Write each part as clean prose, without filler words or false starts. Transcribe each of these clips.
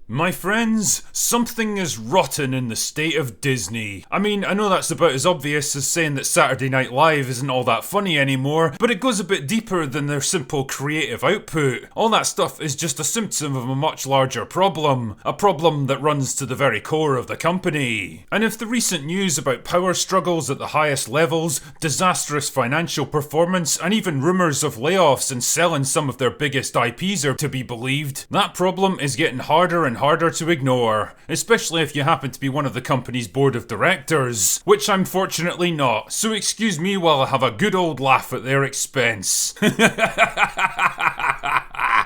My friends, something is rotten in the state of Disney. I mean, I know that's about as obvious as saying that Saturday Night Live isn't all that funny anymore, but it goes a bit deeper than their simple creative output. All that stuff is just a symptom of a much larger problem, a problem that runs to the very core of the company. And if the recent news about power struggles at the highest levels, disastrous financial performance, and even rumours of layoffs and selling some of their biggest IPs are to be believed, that problem is getting harder and harder to ignore, especially if you happen to be one of the company's board of directors, which I'm fortunately not, so excuse me while I have a good old laugh at their expense.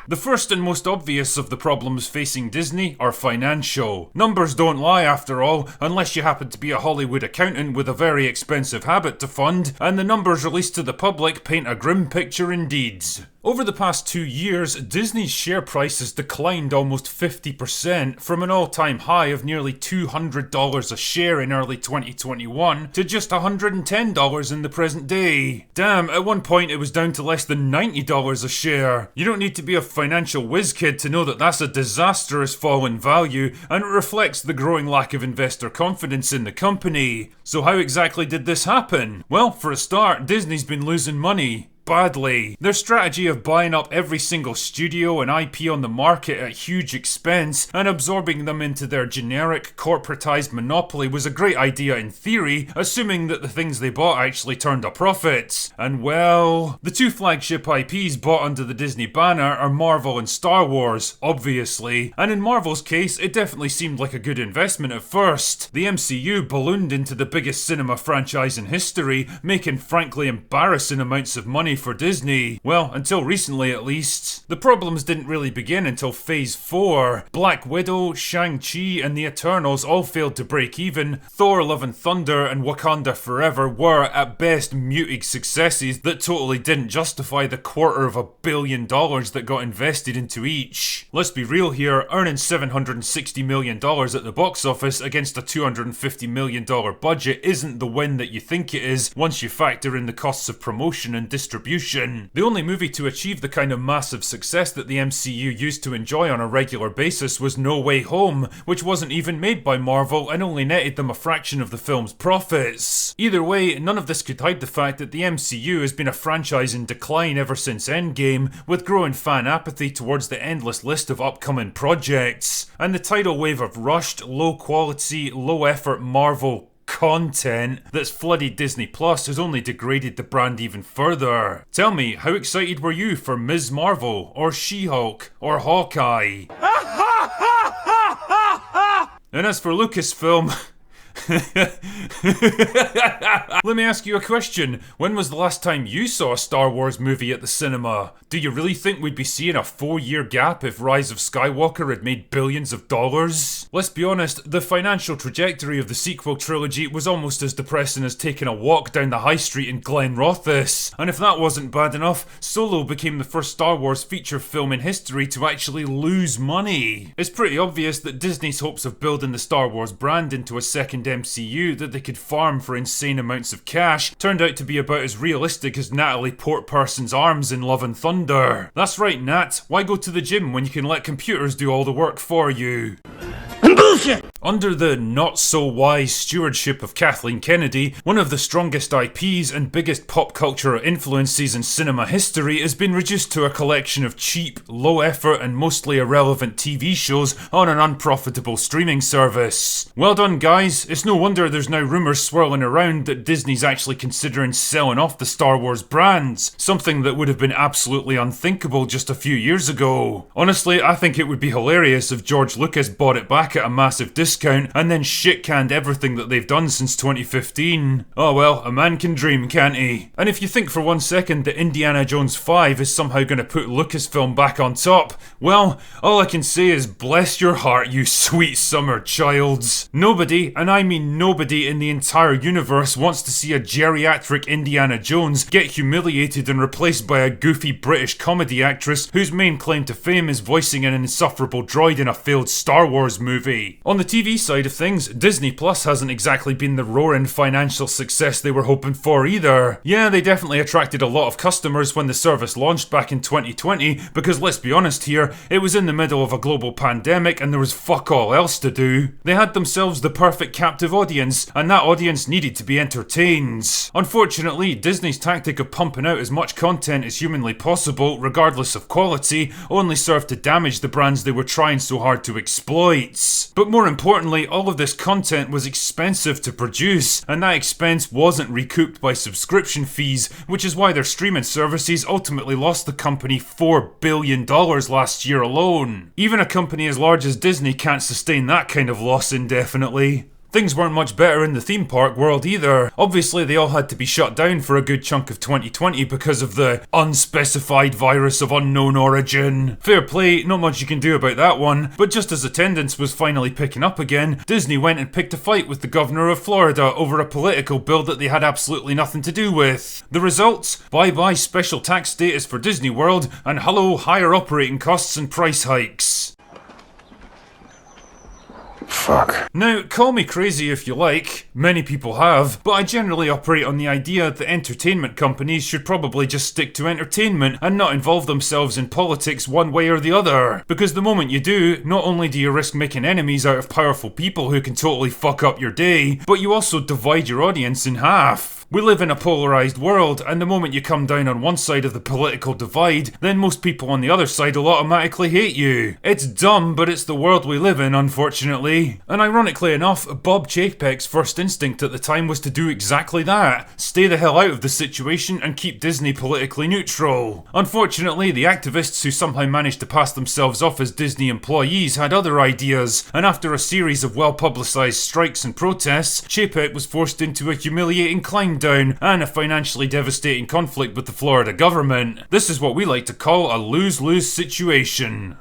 The first and most obvious of the problems facing Disney are financial. Numbers don't lie after all, unless you happen to be a Hollywood accountant with a very expensive habit to fund, and the numbers released to the public paint a grim picture indeed. Over the past 2 years, Disney's share price has declined almost 50% from an all-time high of nearly $200 a share in early 2021 to just $110 in the present day. Damn, at one point it was down to less than $90 a share. You don't need to be a financial whiz kid to know that that's a disastrous fall in value, and it reflects the growing lack of investor confidence in the company. So how exactly did this happen? Well, for a start, Disney's been losing money. Badly. Their strategy of buying up every single studio and IP on the market at huge expense and absorbing them into their generic, corporatized monopoly was a great idea in theory, assuming that the things they bought actually turned a profit. And well, the two flagship IPs bought under the Disney banner are Marvel and Star Wars, obviously, and in Marvel's case, it definitely seemed like a good investment at first. The MCU ballooned into the biggest cinema franchise in history, making frankly embarrassing amounts of money for Disney. Well, until recently at least. The problems didn't really begin until Phase 4. Black Widow, Shang-Chi, and the Eternals all failed to break even. Thor, Love and Thunder, and Wakanda Forever were, at best, muted successes that totally didn't justify the $250 million that got invested into each. Let's be real here, earning $760 million at the box office against a $250 million budget isn't the win that you think it is once you factor in the costs of promotion and distribution. The only movie to achieve the kind of massive success that the MCU used to enjoy on a regular basis was No Way Home, which wasn't even made by Marvel and only netted them a fraction of the film's profits. Either way, none of this could hide the fact that the MCU has been a franchise in decline ever since Endgame, with growing fan apathy towards the endless list of upcoming projects. And the tidal wave of rushed, low-quality, low-effort Marvel content that's flooded Disney Plus has only degraded the brand even further. Tell me, how excited were you for Ms. Marvel, or She-Hulk, or Hawkeye? And as for Lucasfilm... Let me ask you a question. When was the last time you saw a Star Wars movie at the cinema? Do you really think we'd be seeing a 4-year gap if Rise of Skywalker had made billions of dollars? Let's be honest, the financial trajectory of the sequel trilogy was almost as depressing as taking a walk down the high street in Glen Rothes. And if that wasn't bad enough, Solo became the first Star Wars feature film in history to actually lose money. It's pretty obvious that Disney's hopes of building the Star Wars brand into a second MCU that they could farm for insane amounts of cash turned out to be about as realistic as Natalie Portperson's arms in Love and Thunder. That's right, Nat. Why go to the gym when you can let computers do all the work for you? Bullshit! Under the not-so-wise stewardship of Kathleen Kennedy, one of the strongest IPs and biggest pop culture influences in cinema history has been reduced to a collection of cheap, low-effort and mostly irrelevant TV shows on an unprofitable streaming service. Well done, guys. It's no wonder there's now rumours swirling around that Disney's actually considering selling off the Star Wars brands, something that would have been absolutely unthinkable just a few years ago. Honestly, I think it would be hilarious if George Lucas bought it back at a massive discount and then shit-canned everything that they've done since 2015. Oh well, a man can dream, can't he? And if you think for 1 second that Indiana Jones 5 is somehow going to put Lucasfilm back on top, well, all I can say is bless your heart, you sweet summer childs. Nobody, and I mean nobody in the entire universe wants to see a geriatric Indiana Jones get humiliated and replaced by a goofy British comedy actress whose main claim to fame is voicing an insufferable droid in a failed Star Wars movie. On the TV TV side of things, Disney Plus hasn't exactly been the roaring financial success they were hoping for either. Yeah, they definitely attracted a lot of customers when the service launched back in 2020, because let's be honest here, it was in the middle of a global pandemic and there was fuck all else to do. They had themselves the perfect captive audience, and that audience needed to be entertained. Unfortunately, Disney's tactic of pumping out as much content as humanly possible, regardless of quality, only served to damage the brands they were trying so hard to exploit. But more importantly, all of this content was expensive to produce, and that expense wasn't recouped by subscription fees, which is why their streaming services ultimately lost the company $4 billion last year alone. Even a company as large as Disney can't sustain that kind of loss indefinitely. Things weren't much better in the theme park world either. Obviously, they all had to be shut down for a good chunk of 2020 because of the unspecified virus of unknown origin. Fair play, not much you can do about that one, but just as attendance was finally picking up again, Disney went and picked a fight with the governor of Florida over a political bill that they had absolutely nothing to do with. The results? Bye-bye special tax status for Disney World, and hello higher operating costs and price hikes. Fuck. Now, call me crazy if you like, many people have, but I generally operate on the idea that entertainment companies should probably just stick to entertainment and not involve themselves in politics one way or the other. Because the moment you do, not only do you risk making enemies out of powerful people who can totally fuck up your day, but you also divide your audience in half. We live in a polarised world, and the moment you come down on one side of the political divide, then most people on the other side will automatically hate you. It's dumb, but it's the world we live in, unfortunately. And ironically enough, Bob Chapek's first instinct at the time was to do exactly that. Stay the hell out of the situation and keep Disney politically neutral. Unfortunately, the activists who somehow managed to pass themselves off as Disney employees had other ideas, and after a series of well-publicised strikes and protests, Chapek was forced into a humiliating climb down and a financially devastating conflict with the Florida government. This is what we like to call a lose-lose situation.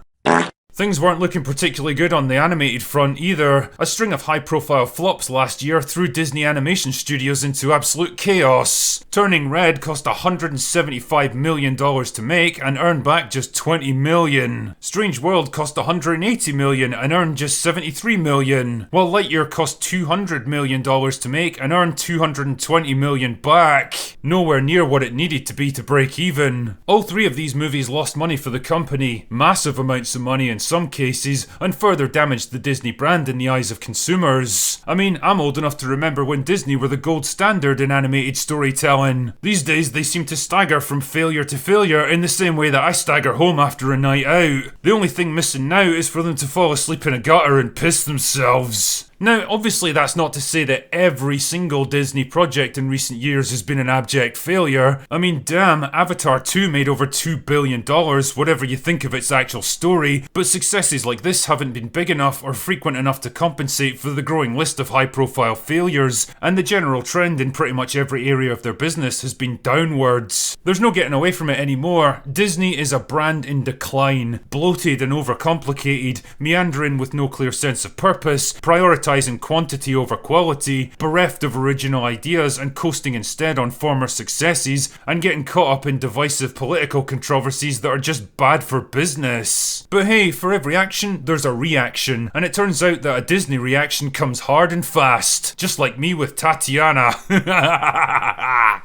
Things weren't looking particularly good on the animated front either. A string of high-profile flops last year threw Disney Animation Studios into absolute chaos. Turning Red cost $175 million to make and earned back just $20 million. Strange World cost $180 million and earned just $73 million. While Lightyear cost $200 million to make and earned $220 million back. Nowhere near what it needed to be to break even. All three of these movies lost money for the company, massive amounts of money in some cases, and further damaged the Disney brand in the eyes of consumers. I mean, I'm old enough to remember when Disney were the gold standard in animated storytelling. These days they seem to stagger from failure to failure in the same way that I stagger home after a night out. The only thing missing now is for them to fall asleep in a gutter and piss themselves. Now, obviously that's not to say that every single Disney project in recent years has been an abject failure. I mean, damn, Avatar 2 made over $2 billion, whatever you think of its actual story, but successes like this haven't been big enough or frequent enough to compensate for the growing list of high-profile failures, and the general trend in pretty much every area of their business has been downwards. There's no getting away from it anymore. Disney is a brand in decline, bloated and overcomplicated, meandering with no clear sense of purpose, prioritizing quantity over quality, bereft of original ideas and coasting instead on former successes, and getting caught up in divisive political controversies that are just bad for business. But hey, for every action, there's a reaction, and it turns out that a Disney reaction comes hard and fast, just like me with Tatiana.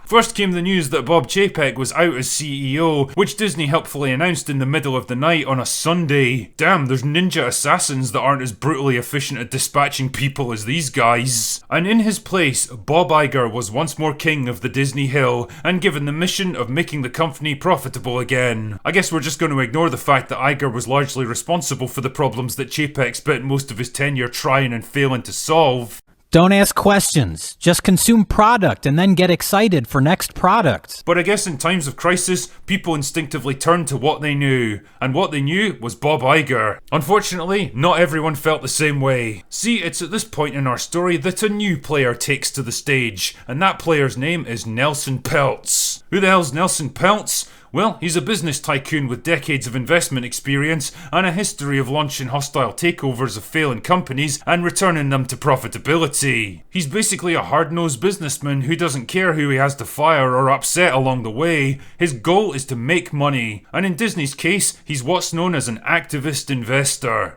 First came the news that Bob Chapek was out as CEO, which Disney helpfully announced in the middle of the night on a Sunday. Damn, there's ninja assassins that aren't as brutally efficient at dispatching people as these guys. And in his place, Bob Iger was once more king of the Disney Hill and given the mission of making the company profitable again. I guess we're just going to ignore the fact that Iger was largely responsible for the problems that Chapek spent most of his tenure trying and failing to solve. Don't ask questions. Just consume product and then get excited for next product. But I guess in times of crisis, people instinctively turned to what they knew. And what they knew was Bob Iger. Unfortunately, not everyone felt the same way. See, it's at this point in our story that a new player takes to the stage. And that player's name is Nelson Peltz. Who the hell's Nelson Peltz? Well, he's a business tycoon with decades of investment experience and a history of launching hostile takeovers of failing companies and returning them to profitability. He's basically a hard-nosed businessman who doesn't care who he has to fire or upset along the way. His goal is to make money, and in Disney's case, he's what's known as an activist investor.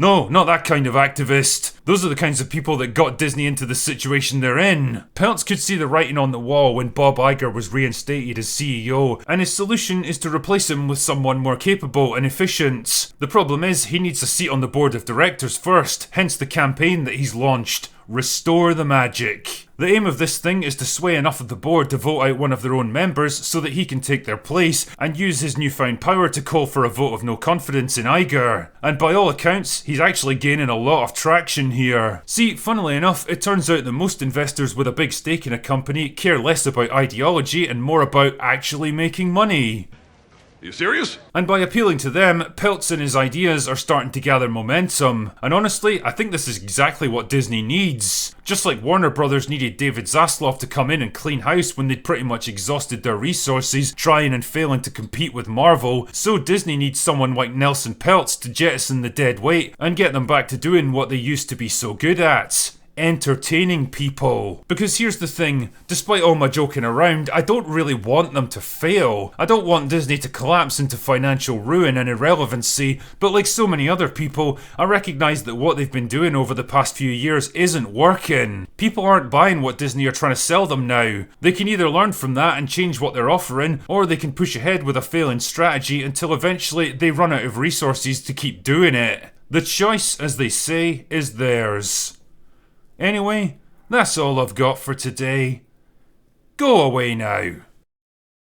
No, not that kind of activist. Those are the kinds of people that got Disney into the situation they're in. Peltz could see the writing on the wall when Bob Iger was reinstated as CEO, and his solution is to replace him with someone more capable and efficient. The problem is, he needs a seat on the board of directors first, hence the campaign that he's launched. Restore the Magic. The aim of this thing is to sway enough of the board to vote out one of their own members so that he can take their place and use his newfound power to call for a vote of no confidence in Iger. And by all accounts, he's actually gaining a lot of traction here. See, funnily enough, it turns out that most investors with a big stake in a company care less about ideology and more about actually making money. You serious? And by appealing to them, Peltz and his ideas are starting to gather momentum. And honestly, I think this is exactly what Disney needs. Just like Warner Brothers needed David Zaslav to come in and clean house when they'd pretty much exhausted their resources trying and failing to compete with Marvel, so Disney needs someone like Nelson Peltz to jettison the dead weight and get them back to doing what they used to be so good at. Entertaining people. Because here's the thing, despite all my joking around, I don't really want them to fail. I don't want Disney to collapse into financial ruin and irrelevancy, but like so many other people, I recognise that what they've been doing over the past few years isn't working. People aren't buying what Disney are trying to sell them now. They can either learn from that and change what they're offering, or they can push ahead with a failing strategy until eventually they run out of resources to keep doing it. The choice, as they say, is theirs. Anyway, that's all I've got for today. Go away now.